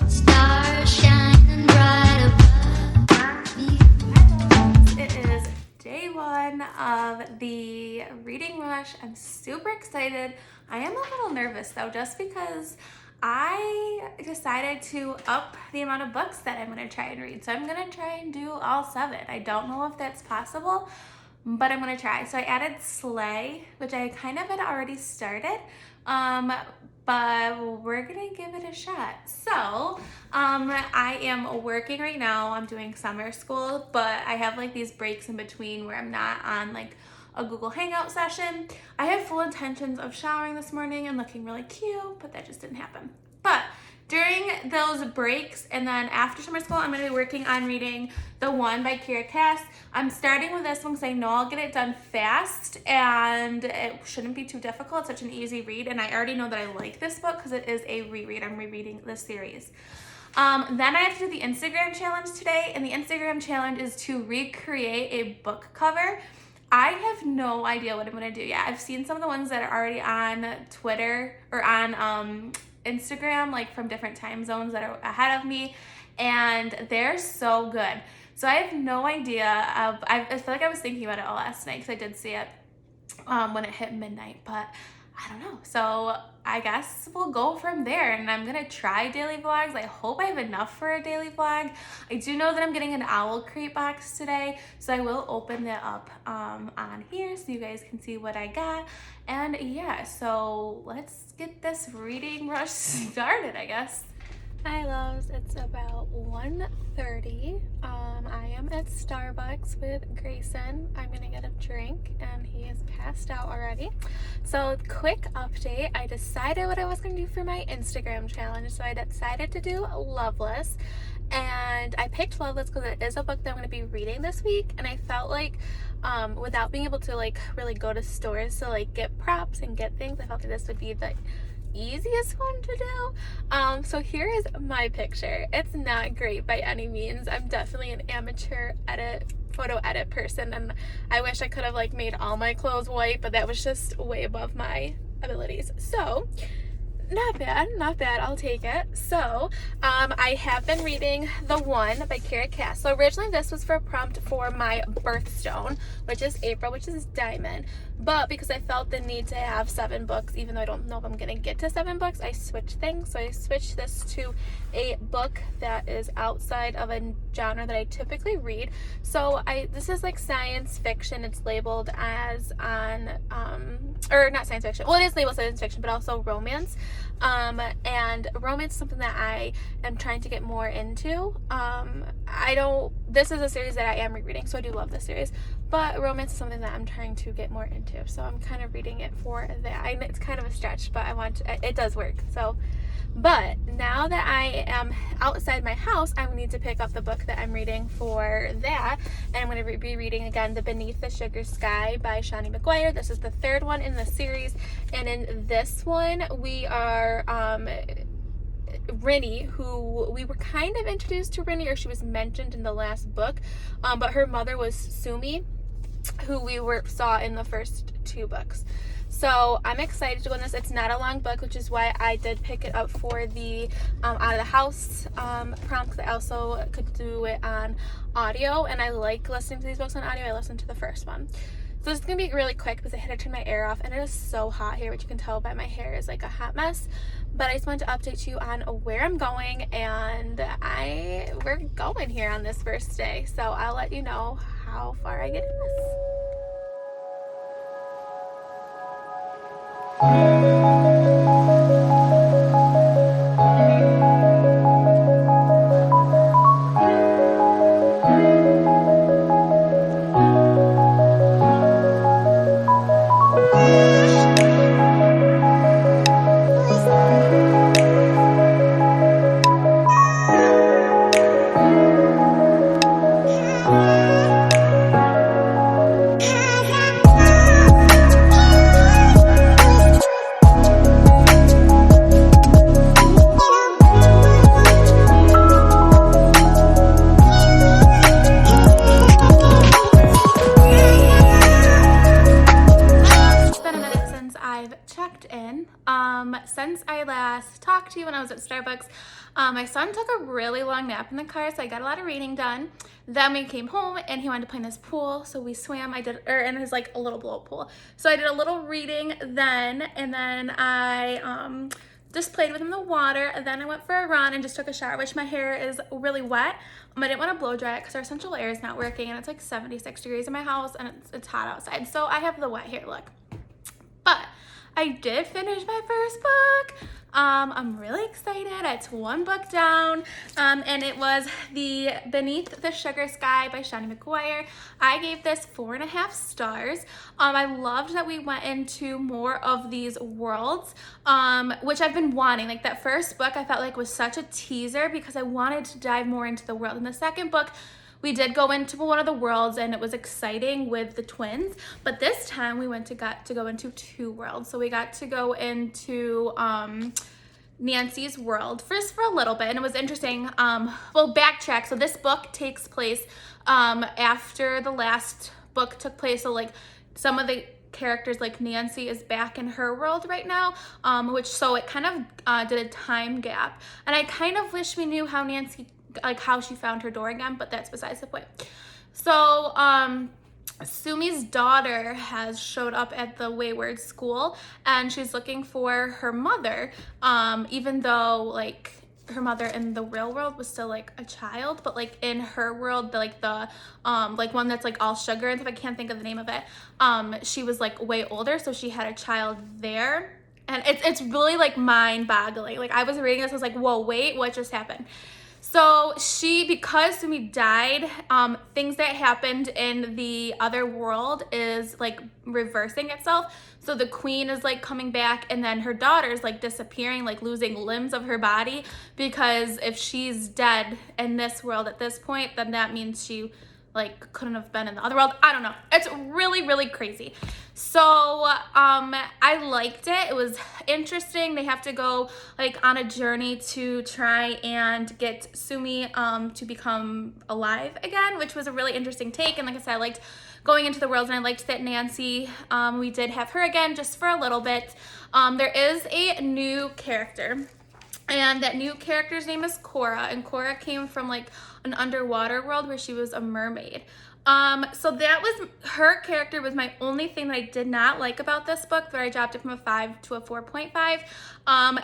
Stars shining bright above me. It is day one of the reading rush. I'm super excited. I am a little nervous though, just because I decided to up the amount of books that I'm going to try and read. So I'm going to try and do all 7. I don't know if that's possible, but I'm going to try. So I added Slay, which I kind of had already started. But we're gonna give it a shot. So, I am working right now. I'm doing summer school, but I have like these breaks in between where I'm not on like a Google Hangout session. I have full intentions of showering this morning and looking really cute, but that just didn't happen. But during those breaks and then after summer school, I'm going to be working on reading The One by Kira Cass. I'm starting with this one because I know I'll get it done fast and it shouldn't be too difficult. It's such an easy read, and I already know that I like this book because it is a reread. I'm rereading this series. Then I have to do the Instagram challenge today, and the Instagram challenge is to recreate a book cover. I have no idea what I'm going to do yet. I've seen some of the ones that are already on Twitter or on Instagram, like from different time zones that are ahead of me, and they're so good. So I have no idea. I feel like I was thinking about it all last night because I did see it when it hit midnight, but I don't know. So I guess we'll go from there, and I'm gonna try daily vlogs. I hope I have enough for a daily vlog. I do know that I'm getting an owl crate box today, so I will open that up on here so you guys can see what I got. And yeah, so let's get this reading rush started, I guess. Hi loves, it's about 1:30. I am at Starbucks with Grayson. I'm gonna get a drink and he is passed out already. So quick update, I decided what I was gonna do for my Instagram challenge. So I decided to do Loveless, and I picked Loveless because it is a book that I'm gonna be reading this week, and I felt like without being able to like really go to stores to like get props and get things, I felt like this would be the easiest one to do. So here is my picture. It's not great by any means. I'm definitely an amateur photo edit person, and I wish I could have like made all my clothes white, but that was just way above my abilities. So not bad, I'll take it. So I have been reading The One by Kira Cass. So originally this was for a prompt for my birthstone, which is April, which is Diamond, but because I felt the need to have 7 books, even though I don't know if I'm gonna get to 7 books, I switched things. So I switched this to a book that is outside of a genre that I typically read. So this is like science fiction. It's labeled as or not science fiction, well, it is labeled science fiction, but also romance. And romance is something that I am trying to get more into. This is a series that I am rereading, so I do love this series, but romance is something that I'm trying to get more into, so I'm kind of reading it for that. It's kind of a stretch, but it does work. So, but now that I am outside my house, I need to pick up the book that I'm reading for that, and I'm going to be reading again The Beneath the Sugar Sky by Shawnee McGuire. This is the 3rd one in the series, and in this one we are Rinny, who we were kind of introduced to Rinny, or she was mentioned in the last book, but her mother was Sumi, who we saw in the first 2 books. So I'm excited to go on this. It's not a long book, which is why I did pick it up for the out of the house prompt. I also could do it on audio, and I like listening to these books on audio. I listened to the first one. So this is going to be really quick because I had to turn my air off, and it is so hot here, which you can tell by my hair is like a hot mess. But I just wanted to update you on where I'm going, and we're going here on this first day. So I'll let you know how far I get in this. at Starbucks. My son took a really long nap in the car, so I got a lot of reading done. Then we came home and he wanted to play in his pool, so we swam. In his like a little blow up pool. So I did a little reading then, and then I just played with him in the water, and then I went for a run and just took a shower, which my hair is really wet. I didn't want to blow dry it because our central air is not working, and it's like 76 degrees in my house, and it's hot outside, so I have the wet hair look. But I did finish my first book. I'm really excited. It's one book down, and it was the Beneath the Sugar Sky by Shani McGuire. I gave this 4.5 stars. I loved that we went into more of these worlds, which I've been wanting. Like that first book I felt like was such a teaser because I wanted to dive more into the world. In the second book, we did go into one of the worlds and it was exciting with the twins, but this time we got to go into 2 worlds. So we got to go into Nancy's world first for a little bit, and it was interesting. Well, backtrack. So this book takes place after the last book took place. So like some of the characters, like Nancy is back in her world right now, so it kind of did a time gap, and I kind of wish we knew how Nancy, like how she found her door again, but that's besides the point. So Sumi's daughter has showed up at the Wayward School, and she's looking for her mother, even though like her mother in the real world was still like a child, but like in her world, like one that's like all sugar and stuff, I can't think of the name of it, she was like way older, so she had a child there, and it's really like mind-boggling. Like I was reading this, I was like, whoa, wait, what just happened? So because Sumi died, things that happened in the other world is like reversing itself. So the queen is like coming back, and then her daughter is like disappearing, like losing limbs of her body, because if she's dead in this world at this point, then that means she like couldn't have been in the other world. I don't know. It's really, really crazy. So I liked it. It was interesting. They have to go like on a journey to try and get Sumi to become alive again, which was a really interesting take. And like I said, I liked going into the world, and I liked that Nancy, we did have her again just for a little bit. There is a new character, and that new character's name is Cora, and Cora came from like an underwater world where she was a mermaid. So that was, her character was my only thing that I did not like about this book, where I dropped it from a 5 to a 4.5.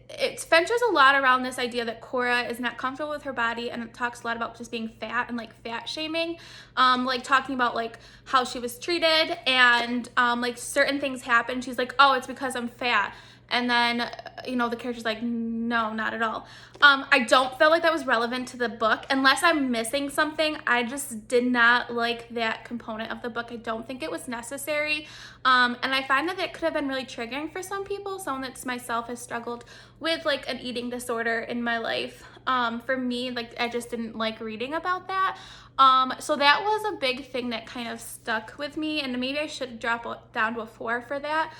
It ventures a lot around this idea that Cora is not comfortable with her body, and it talks a lot about just being fat and like fat shaming, like talking about like how she was treated, and like certain things happen. She's like, oh, it's because I'm fat. And then, you know, the character's like, no, not at all. I don't feel like that was relevant to the book. Unless I'm missing something, I just did not like that component of the book. I don't think it was necessary. And I find that it could have been really triggering for some people. Someone that's myself has struggled with like an eating disorder in my life. For me, like I just didn't like reading about that. So that was a big thing that kind of stuck with me, and maybe I should drop it down to a 4 for that.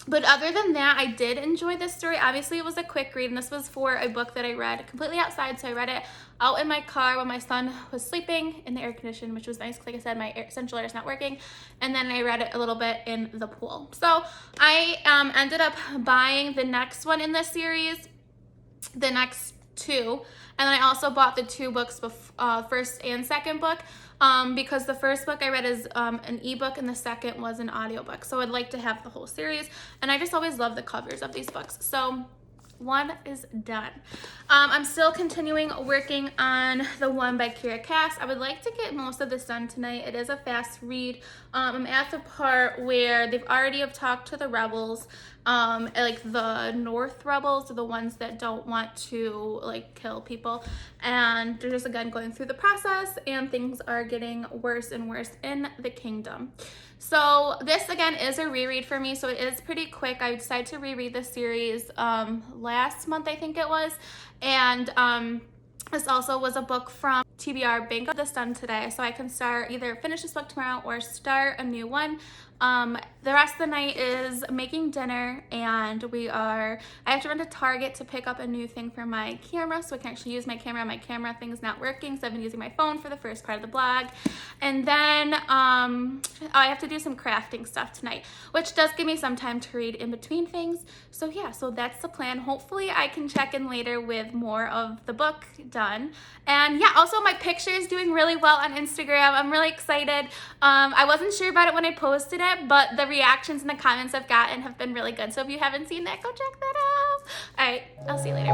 But other than that, I did enjoy this story. Obviously, it was a quick read, and this was for a book that I read completely outside. So I read it out in my car when my son was sleeping in the air condition, which was nice. Like I said, my central air is not working. And then I read it a little bit in the pool. So I ended up buying the next one in this series, the next 2. And then I also bought the 2 books, first and second book, because the first book I read is an ebook, and the second was an audiobook. So I'd like to have the whole series, and I just always love the covers of these books. So 1 is done. I'm still continuing working on the one by Kira Cass. I would like to get most of this done tonight. It is a fast read. I'm at the part where they've already have talked to the rebels, like the North rebels are the ones that don't want to like kill people, and they're just again going through the process, and things are getting worse and worse in the kingdom. So this again is a reread for me, so it is pretty quick. I decided to reread this series last month, I think it was, and this also was a book from TBR Bingo. This done today, so I can either finish this book tomorrow or start a new one. The rest of the night is making dinner, and I have to run to Target to pick up a new thing for my camera so I can actually use my camera. My camera thing's not working, so I've been using my phone for the first part of the blog. And then I have to do some crafting stuff tonight, which does give me some time to read in between things. So yeah, so that's the plan. Hopefully I can check in later with more of the book done. And yeah, also my picture is doing really well on Instagram. I'm really excited. I wasn't sure about it when I posted it, but the reactions and the comments I've gotten have been really good. So if you haven't seen that, go check that out. All right, I'll see you later.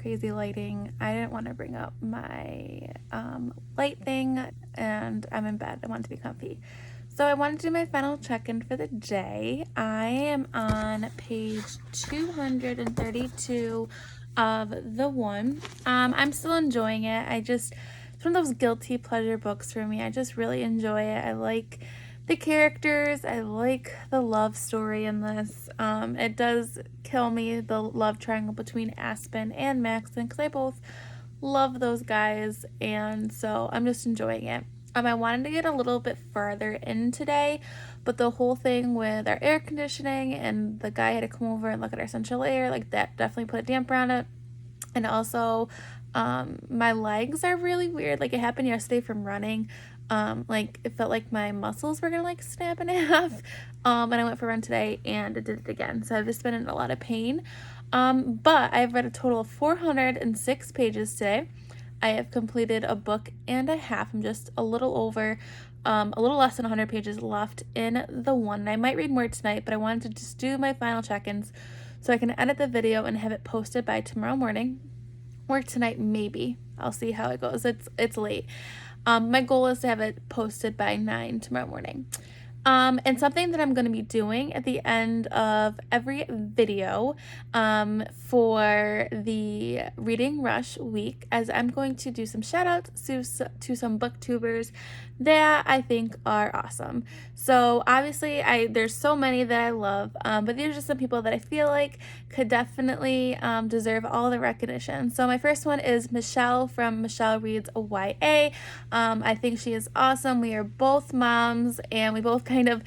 Crazy lighting. I didn't want to bring up my light thing, and I'm in bed. I want to be comfy. So I wanted to do my final check-in for the day. I am on page 232 of the one. I'm still enjoying it. It's one of those guilty pleasure books for me. I just really enjoy it. I like the characters. I like the love story in this. It does kill me, the love triangle between Aspen and Maxon, because I both love those guys, and so I'm just enjoying it. I wanted to get a little bit farther in today, but the whole thing with our air conditioning and the guy had to come over and look at our central air, like that definitely put a damper on it. And also, my legs are really weird. Like, it happened yesterday from running. Like, it felt like my muscles were gonna like snap in half. And I went for a run today and it did it again. So I've just been in a lot of pain. But I've read a total of 406 pages today. I have completed a book and a half. I'm just a little less than 100 pages left in the one. And I might read more tonight, but I wanted to just do my final check-ins so I can edit the video and have it posted by tomorrow morning. Or tonight, maybe. I'll see how it goes. It's late. My goal is to have it posted by 9 tomorrow morning. And something that I'm going to be doing at the end of every video for the Reading Rush week, as I'm going to do some shout outs to some booktubers that I think are awesome. So obviously there's so many that I love, but these are just some people that I feel like could definitely deserve all the recognition. So my first one is Michelle from Michelle Reads a YA. I think she is awesome. We are both moms, and we both kind of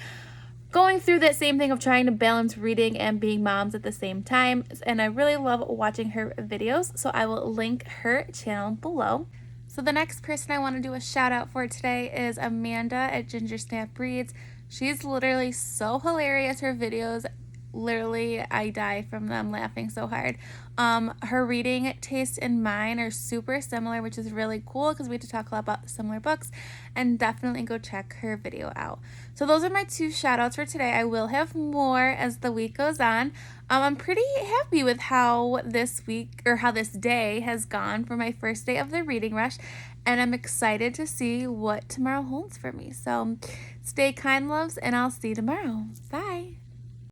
going through that same thing of trying to balance reading and being moms at the same time, and I really love watching her videos, so I will link her channel below. So the next person I want to do a shout out for today is Amanda at Gingersnappedreads. She's literally so hilarious. Her videos, literally, I die from them laughing so hard. Her reading taste and mine are super similar, which is really cool because we get to talk a lot about similar books, and definitely go check her video out. So those are my two shout outs for today. I will have more as the week goes on. I'm pretty happy with how this day has gone for my first day of the Reading Rush, and I'm excited to see what tomorrow holds for me. So stay kind, loves, and I'll see you tomorrow. Bye.